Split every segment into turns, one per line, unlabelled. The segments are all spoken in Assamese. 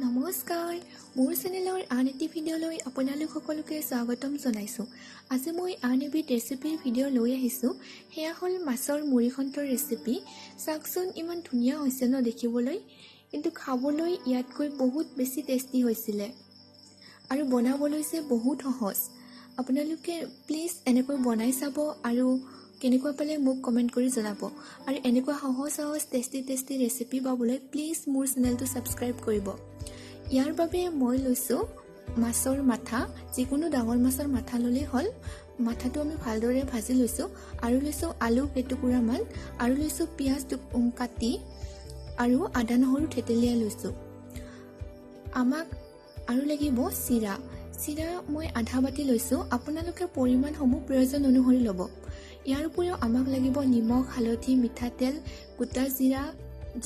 নমস্কাৰ, মোৰ চেনেলৰ আন এটি ভিডিঅ'লৈ আপোনালোক সকলোকে স্বাগতম জনাইছোঁ। আজি মই আন এবিধ ৰেচিপিৰ ভিডিঅ' লৈ আহিছোঁ। সেয়া হ'ল মাছৰ মুড়িঘণ্টৰ ৰেচিপি। চাওকচোন, ইমান ধুনীয়া হৈছে ন দেখিবলৈ, কিন্তু খাবলৈ ইয়াতকৈ বহুত বেছি টেষ্টি হৈছিলে আৰু বনাবলৈ যে বহুত সহজ। আপোনালোকে প্লিজ এনেকৈ বনাই চাব আৰু কেনেকুৱা পালে মোক কমেণ্ট কৰি জনাব। আৰু এনেকুৱা সহজ টেষ্টি ৰেচিপি পাবলৈ প্লিজ মোৰ চেনেলটো ছাবস্ক্ৰাইব কৰিব। ইয়াৰ বাবে মই লৈছোঁ মাছৰ মাথা, যিকোনো ডাঙৰ মাছৰ মাথা ল'লেই হ'ল। মাথাটো আমি ভালদৰে ভাজি লৈছোঁ আৰু লৈছোঁ আলু কেইটুকুৰামান আৰু লৈছোঁ পিঁয়াজ কাটি আৰু আদা নহৰু থেতেলিয়াই লৈছোঁ। আমাক আৰু লাগিব চিৰা মই আধা বাতি লৈছোঁ। আপোনালোকে পৰিমাণসমূহ প্ৰয়োজন অনুসৰি ল'ব। ইয়াৰ উপৰিও আমাক লাগিব নিমখ, হালধি, মিঠাতেল, গোটা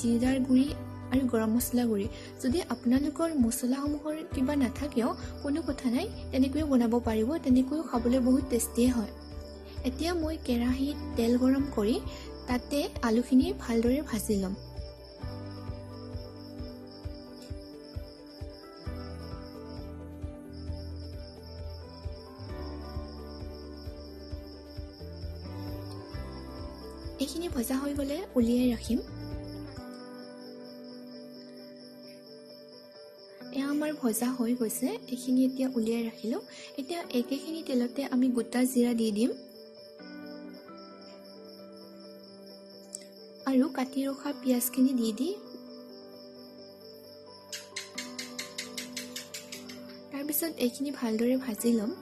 জিৰাৰ গুড়ি আৰু গৰম মছলা গুড়ি। যদি আপোনালোকৰ মছলাসমূহৰ কিবা নাথাকেও কোনো কথা নাই, তেনেকৈও বনাব পাৰিব, তেনেকৈও খাবলৈ বহুত টেষ্টিয়ে হয়। এতিয়া মই কেৰাহীত তেল গৰম কৰি তাতে আলুখিনি ভালদৰে ভাজি ল'ম। এইখিনি ভজা হৈ গ'লে উলিয়াই ৰাখিম। এয়া আমাৰ ভজা হৈ গৈছে, এইখিনি এতিয়া উলিয়াই ৰাখিলোঁ। এতিয়া একেখিনি তেলতে আমি গোটা জিৰা দি দিম আৰু কাটি ৰখা পিঁয়াজখিনি দি তাৰপিছত এইখিনি ভালদৰে ভাজি ল'ম।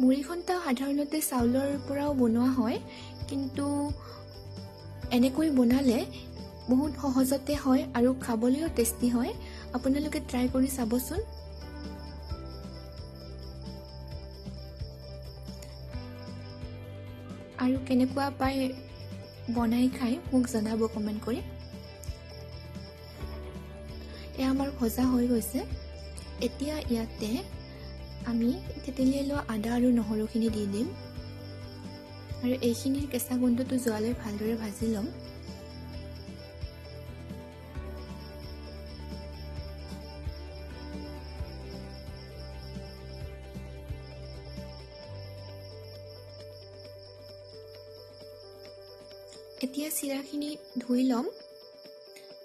মুড়িঘণ্টা সাধাৰণতে চাউলৰ পৰাও বনোৱা হয়, কিন্তু এনেকৈ বনালে বহুত সহজতে হয় আৰু খাবলৈও টেষ্টি হয়। আপোনালোকে ট্ৰাই কৰি চাবচোন। আৰু কেনেকুৱা পাই বনাই খাই মোক জনাব কমেণ্ট কৰি। এয়া আমাৰ ভজা হৈ গৈছে। এতিয়া ইয়াতে আমি থেতেলিয়াই লোৱা আদা আৰু নহৰুখিনি দি দিম আৰু এইখিনিৰ কেঁচা গোন্ধটো যোৱালৈ ভালদৰে ভাজি ল'ম। এতিয়া চিৰাখিনি ধুই ল'ম,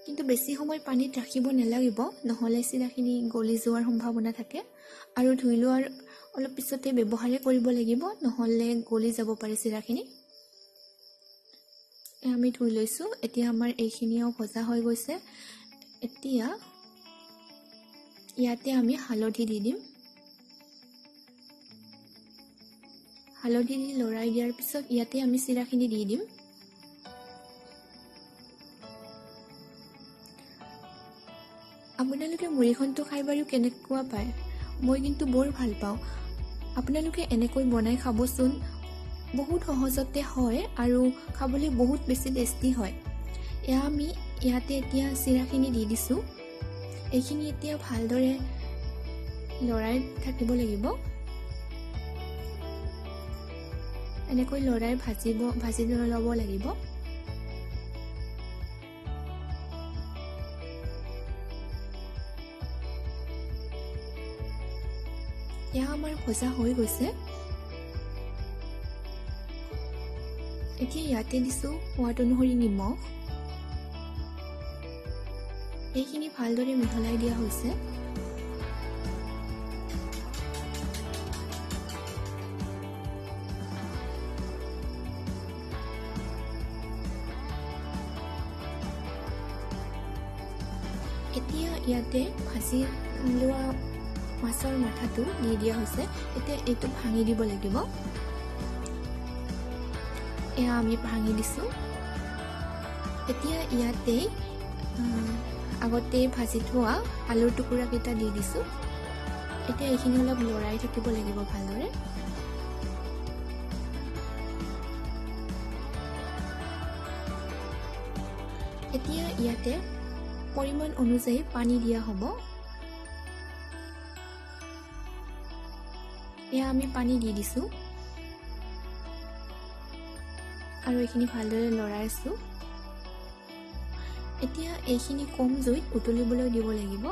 কিন্তু বেছি সময় পানীত ৰাখিব নালাগিব, নহ'লে চিৰাখিনি গলি যোৱাৰ সম্ভাৱনা থাকে। আৰু ধুই লোৱাৰ অলপ পিছতে ব্যৱহাৰেই কৰিব লাগিব, নহ'লে গলি যাব পাৰে চিৰাখিনি। আমি ধুই লৈছোঁ। এতিয়া আমাৰ এইখিনিও ভজা হৈ গৈছে। এতিয়া ইয়াতে আমি হালধি দি দিম। হালধি দি লৰাই দিয়াৰ পিছত ইয়াতে আমি চিৰাখিনি দি দিম। আপোনালোকে মুড়িঘণ্ট খাই বাৰু কেনেকুৱা পায়? মই কিন্তু বৰ ভাল পাওঁ। আপোনালোকে এনেকৈ বনাই খাবচোন, বহুত সহজতে হয় আৰু খাবলৈ বহুত বেছি টেষ্টি হয়। এয়া আমি ইয়াতে এতিয়া চিৰাখিনি দি দিছোঁ। এইখিনি এতিয়া ভালদৰে লৰাই থাকিব লাগিব। এনেকৈ লৰাই ভাজি ল'ব লাগিব। এয়া আমাৰ ভজা হৈ গৈছে। এতিয়া ইয়াতে দিছোঁ সোৱাদ অনুসৰি নিমখ। এইখিনি ভালদৰে মিহলাই দিয়া হৈছে। এতিয়া ইয়াতে ভাজি লোৱা মাছৰ মাথাটো দি দিয়া হৈছে। এতিয়া এইটো ভাঙি দিব লাগিব। এয়া আমি ভাঙি দিছোঁ। এতিয়া ইয়াতে আগতে ভাজি থোৱা আলুৰ টুকুৰাকেইটা দি দিছোঁ। এতিয়া এইখিনি অলপ লৰাই থাকিব লাগিব ভালদৰে। এতিয়া ইয়াতে পৰিমাণ অনুযায়ী পানী দিয়া হ'ব। এয়া আমি পানী দি দিছোঁ আৰু এইখিনি ভালদৰে লৰাই আছোঁ। এতিয়া এইখিনি কম জুইত উতলিবলৈ দিব লাগিব।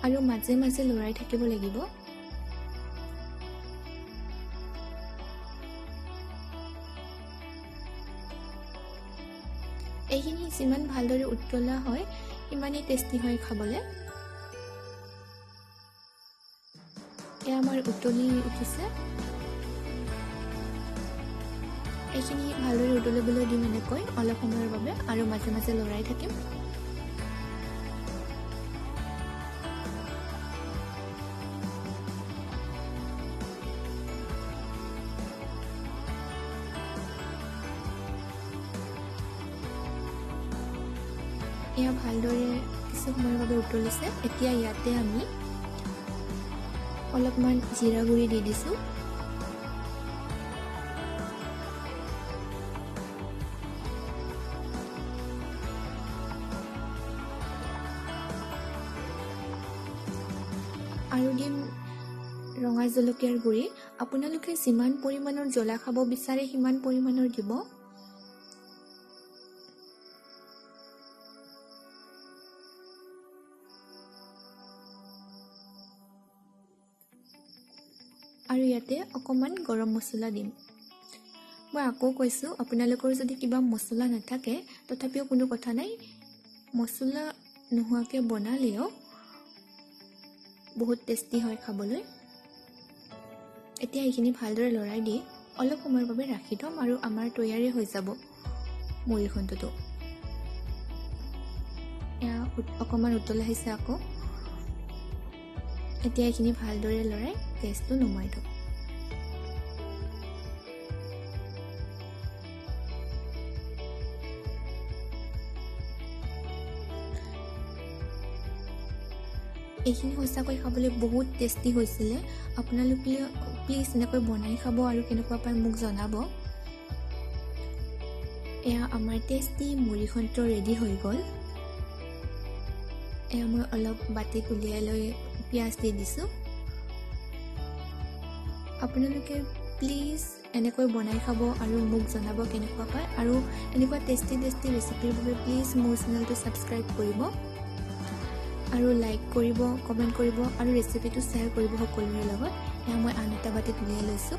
আৰু মাজে মাজে লৰাই থাকিব লাগিব। এইখিনি যিমান ভালদৰে উতলা হয় সিমানেই টেষ্টি হয় খাবলৈ। এয়া আমাৰ উতলি উঠিছে। এইখিনি ভালদৰে উতলিবলৈ দিম এনেকৈ অলপ সময়ৰ বাবে আৰু মাজে মাজে লৰাই থাকিম। এয়া ভালদৰে কিছু সময়ৰ বাবে উতলিছে। এতিয়া ইয়াতে আমি অলপমান জিৰা গুড়ি দি দিছোঁ। আৰু দিম ৰঙা জলকীয়াৰ গুড়ি। আপোনালোকে যিমান পৰিমাণৰ জ্বলা খাব বিচাৰে সিমান পৰিমাণৰ দিব। আৰু ইয়াতে অকণমান গৰম মছলা দিম। মই আকৌ কৈছোঁ, আপোনালোকৰ যদি কিবা মছলা নাথাকে তথাপিও কোনো কথা নাই, মছলা নোহোৱাকৈ বনালেও বহুত টেষ্টি হয় খাবলৈ। এতিয়া এইখিনি ভালদৰে লৰাই দি অলপ সময়ৰ বাবে ৰাখি থ'ম আৰু আমাৰ তৈয়াৰী হৈ যাব মুড়িঘণ্টটো। এয়া অকণমান উতলাই আহিছে আকৌ। এতিয়া এইখিনি ভালদৰে লৰাই গেছটো নুমাই থ'ম। এইখিনি সঁচাকৈ খাবলৈ বহুত টেষ্টি হৈছিলে। আপোনালোকে প্লিজ এনেকৈ বনাই খাব আৰু কেনেকুৱা পায় মোক জনাব। এয়া আমাৰ টেষ্টি মুড়িঘণ্ট ৰেডি হৈ গ'ল। এয়া মই অলপ বাতিত উলিয়াই লৈ পিঁয়াজ দি দিছোঁ। আপোনালোকে প্লিজ এনেকৈ বনাই খাব আৰু মোক জনাব কেনেকুৱা পায়। আৰু এনেকুৱা টেষ্টি ৰেচিপিৰ বাবে প্লিজ মোৰ চেনেলটো ছাবস্ক্ৰাইব কৰিব আৰু লাইক কৰিব, কমেণ্ট কৰিব আৰু ৰেচিপিটো শ্বেয়াৰ কৰিব সকলোৰে লগত। এয়া মই আন এটা বাতিত উলিয়াই লৈছোঁ।